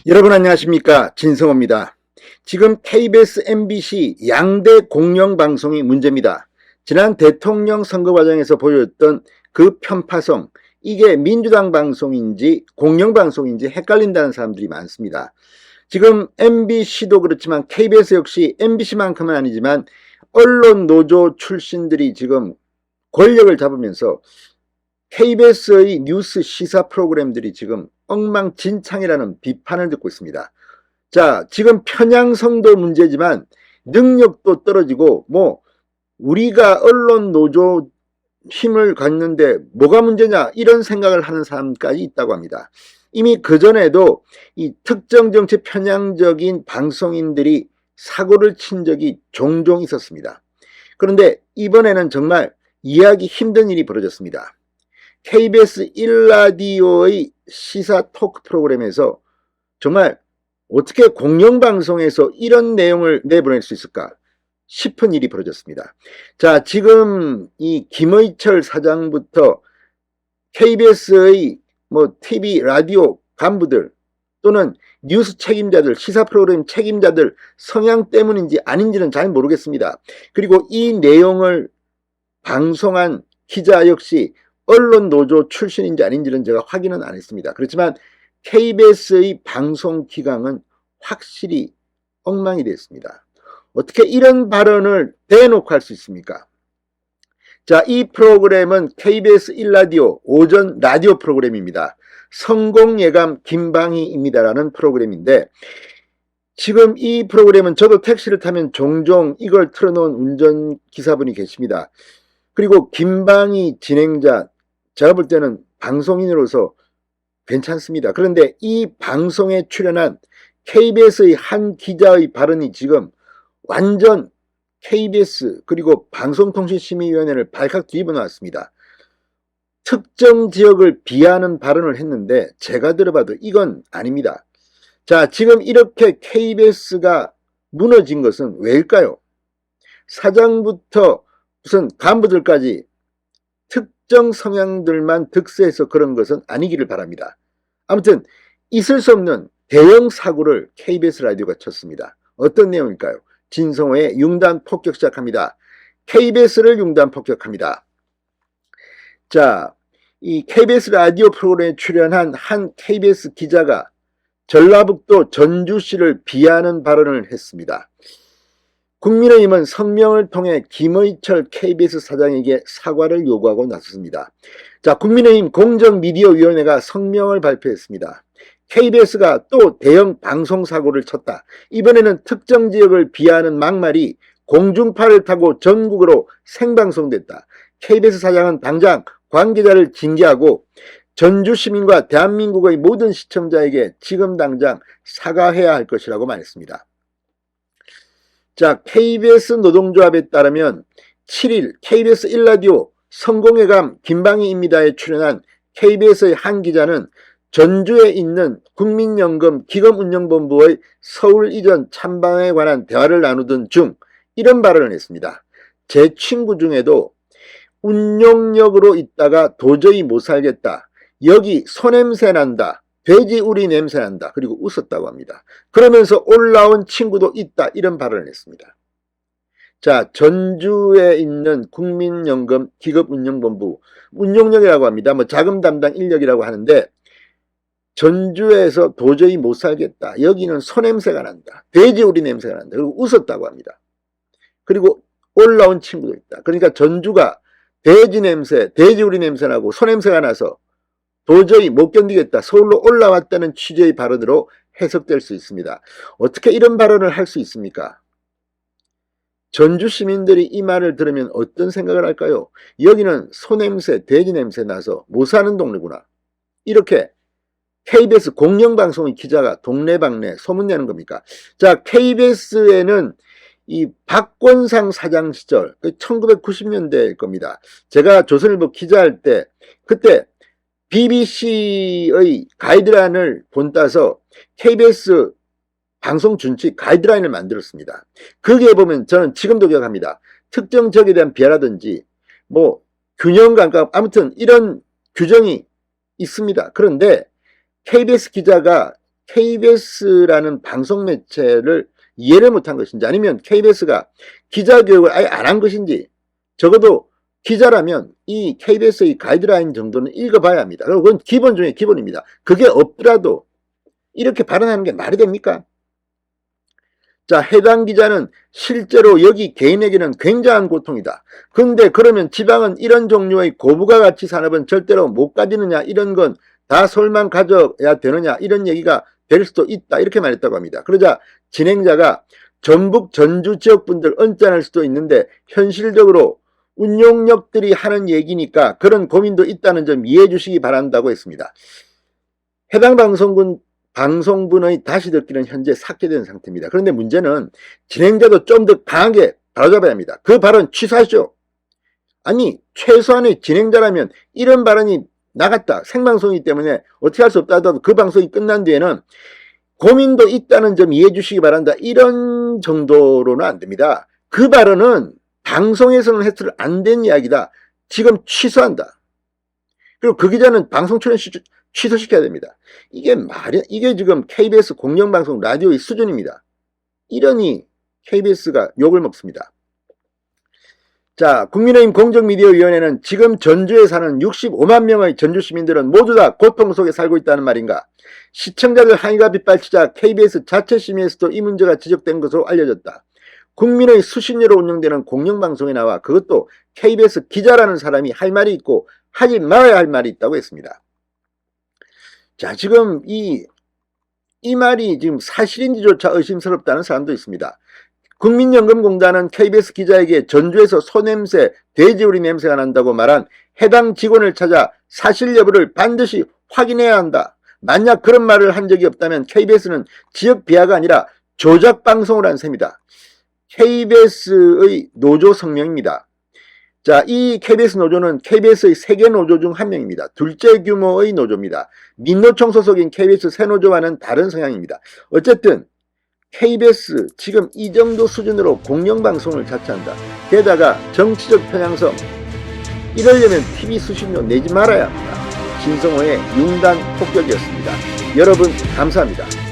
여러분 안녕하십니까, 진성호입니다. 지금 KBS, MBC 양대 공영방송이 문제입니다. 지난 대통령 선거 과정에서 보여줬던 그 편파성, 이게 민주당 방송인지 공영방송인지 헷갈린다는 사람들이 많습니다. 지금 MBC도 그렇지만 KBS 역시 MBC만큼은 아니지만 언론 노조 출신들이 지금 권력을 잡으면서 KBS의 뉴스 시사 프로그램들이 지금 엉망진창이라는 비판을 듣고 있습니다. 자, 지금 편향성도 문제지만 능력도 떨어지고 우리가 언론 노조 힘을 갖는데 뭐가 문제냐, 이런 생각을 하는 사람까지 있다고 합니다. 이미 그전에도 이 특정 정치 편향적인 방송인들이 사고를 친 적이 종종 있었습니다. 그런데 이번에는 정말 이해하기 힘든 일이 벌어졌습니다. KBS 1라디오의 시사 토크 프로그램에서 정말 어떻게 공영방송에서 이런 내용을 내보낼 수 있을까 싶은 일이 벌어졌습니다. 자, 지금 이 김의철 사장부터 KBS의 TV, 라디오 간부들 또는 뉴스 책임자들, 시사 프로그램 책임자들 성향 때문인지 아닌지는 잘 모르겠습니다. 그리고 이 내용을 방송한 기자 역시 언론 노조 출신인지 아닌지는 제가 확인은 안 했습니다. 그렇지만 KBS의 방송 기강은 확실히 엉망이 됐습니다. 어떻게 이런 발언을 대놓고 할 수 있습니까? 자, 이 프로그램은 KBS 1라디오 오전 라디오 프로그램입니다. 성공예감 김방희입니다라는 프로그램인데, 지금 이 프로그램은 저도 택시를 타면 종종 이걸 틀어놓은 운전기사분이 계십니다. 그리고 김방희 진행자, 제가 볼 때는 방송인으로서 괜찮습니다. 그런데 이 방송에 출연한 KBS의 한 기자의 발언이 지금 완전 KBS 그리고 방송통신심의위원회를 발칵 뒤집어 놨습니다. 특정 지역을 비하하는 발언을 했는데 제가 들어봐도 이건 아닙니다. 자, 지금 이렇게 KBS가 무너진 것은 왜일까요? 사장부터 무슨 간부들까지 특정 성향들만 득세해서 그런 것은 아니기를 바랍니다. 아무튼 있을 수 없는 대형 사고를 KBS 라디오가 쳤습니다. 어떤 내용일까요? 진성호의 융단 폭격 시작합니다. KBS를 융단 폭격합니다. 자, 이 KBS 라디오 프로그램에 출연한 한 KBS 기자가 전라북도 전주시를 비하하는 발언을 했습니다. 국민의힘은 성명을 통해 김의철 KBS 사장에게 사과를 요구하고 나섰습니다. 자, 국민의힘 공정미디어위원회가 성명을 발표했습니다. KBS가 또 대형 방송사고를 쳤다. 이번에는 특정 지역을 비하하는 막말이 공중파를 타고 전국으로 생방송됐다. KBS 사장은 당장 관계자를 징계하고 전주 시민과 대한민국의 모든 시청자에게 지금 당장 사과해야 할 것이라고 말했습니다. 자, KBS 노동조합에 따르면 7일 KBS 1라디오 성공예감 김방희입니다에 출연한 KBS의 한 기자는 전주에 있는 국민연금 기금운용본부의 서울 이전 참방에 관한 대화를 나누던 중 이런 발언을 했습니다. 제 친구 중에도 운용역으로 있다가 도저히 못 살겠다. 여기 소냄새 난다. 돼지 우리 냄새 난다. 그리고 웃었다고 합니다. 그러면서 올라온 친구도 있다. 이런 발언을 했습니다. 자, 전주에 있는 국민연금 기금운용본부 운용역이라고 합니다. 자금 담당 인력이라고 하는데 전주에서 도저히 못 살겠다. 여기는 소냄새가 난다. 돼지 우리 냄새가 난다. 그리고 웃었다고 합니다. 그리고 올라온 친구도 있다. 그러니까 전주가 돼지 냄새, 돼지 우리 냄새 나고 소냄새가 나서 도저히 못 견디겠다. 서울로 올라왔다는 취지의 발언으로 해석될 수 있습니다. 어떻게 이런 발언을 할 수 있습니까? 전주 시민들이 이 말을 들으면 어떤 생각을 할까요? 여기는 소냄새, 돼지 냄새 나서 못 사는 동네구나. 이렇게 KBS 공영방송의 기자가 동네방네 소문내는 겁니까? 자, KBS에는 이 박권상 사장 시절 1990년대일 겁니다. 제가 조선일보 기자할 때 그때 BBC의 가이드라인을 본따서 KBS 방송 준칙 가이드라인을 만들었습니다. 거기에 보면 저는 지금도 기억합니다. 특정 지역에 대한 비하라든지 균형감각 아무튼 이런 규정이 있습니다. 그런데 KBS 기자가 KBS라는 방송 매체를 이해를 못한 것인지, 아니면 KBS가 기자교육을 아예 안 한 것인지, 적어도 기자라면 이 KBS의 가이드라인 정도는 읽어봐야 합니다. 그건 기본 중에 기본입니다. 그게 없더라도 이렇게 발언하는 게 말이 됩니까? 자, 해당 기자는 실제로 여기 개인에게는 굉장한 고통이다. 근데 그러면 지방은 이런 종류의 고부가 가치 산업은 절대로 못 가지느냐, 이런 건 다 서울만 가져야 되느냐, 이런 얘기가 될 수도 있다, 이렇게 말했다고 합니다. 그러자 진행자가 전북 전주 지역분들 언짢을 수도 있는데 현실적으로 운용력들이 하는 얘기니까 그런 고민도 있다는 점 이해해 주시기 바란다고 했습니다. 해당 방송분의 다시 듣기는 현재 삭제된 상태입니다. 그런데 문제는 진행자도 좀 더 강하게 바로잡아야 합니다. 그 발언 취소하시오. 아니, 최소한의 진행자라면 이런 발언이 나갔다, 생방송이기 때문에 어떻게 할 수 없다 하더라도 그 방송이 끝난 뒤에는 고민도 있다는 점 이해해 주시기 바란다, 이런 정도로는 안 됩니다. 그 발언은 방송에서는 해설 안 된 이야기다, 지금 취소한다. 그리고 그 기자는 방송 출연 취소시켜야 됩니다. 이게 지금 KBS 공영방송 라디오의 수준입니다. 이러니 KBS가 욕을 먹습니다. 자, 국민의힘 공정미디어위원회는 지금 전주에 사는 65만 명의 전주 시민들은 모두 다 고통 속에 살고 있다는 말인가? 시청자들 항의가 빗발치자 KBS 자체 심의에서도 이 문제가 지적된 것으로 알려졌다. 국민의 수신료로 운영되는 공영방송에 나와 그것도 KBS 기자라는 사람이 할 말이 있고 하지 말아야 할 말이 있다고 했습니다. 자, 지금 이 말이 지금 사실인지조차 의심스럽다는 사람도 있습니다. 국민연금공단은 KBS 기자에게 전주에서 소냄새, 돼지우리 냄새가 난다고 말한 해당 직원을 찾아 사실 여부를 반드시 확인해야 한다. 만약 그런 말을 한 적이 없다면 KBS는 지역 비하가 아니라 조작 방송을 한 셈이다. KBS의 노조 성명입니다. 자, 이 KBS 노조는 KBS의 3개 노조 중 한 명입니다. 둘째 규모의 노조입니다. 민노총 소속인 KBS 새노조와는 다른 성향입니다. 어쨌든 KBS 지금 이 정도 수준으로 공영방송을 자처한다. 게다가 정치적 편향성, 이러려면 TV 수신료 내지 말아야 합니다. 진성호의 융단 폭격이었습니다. 여러분 감사합니다.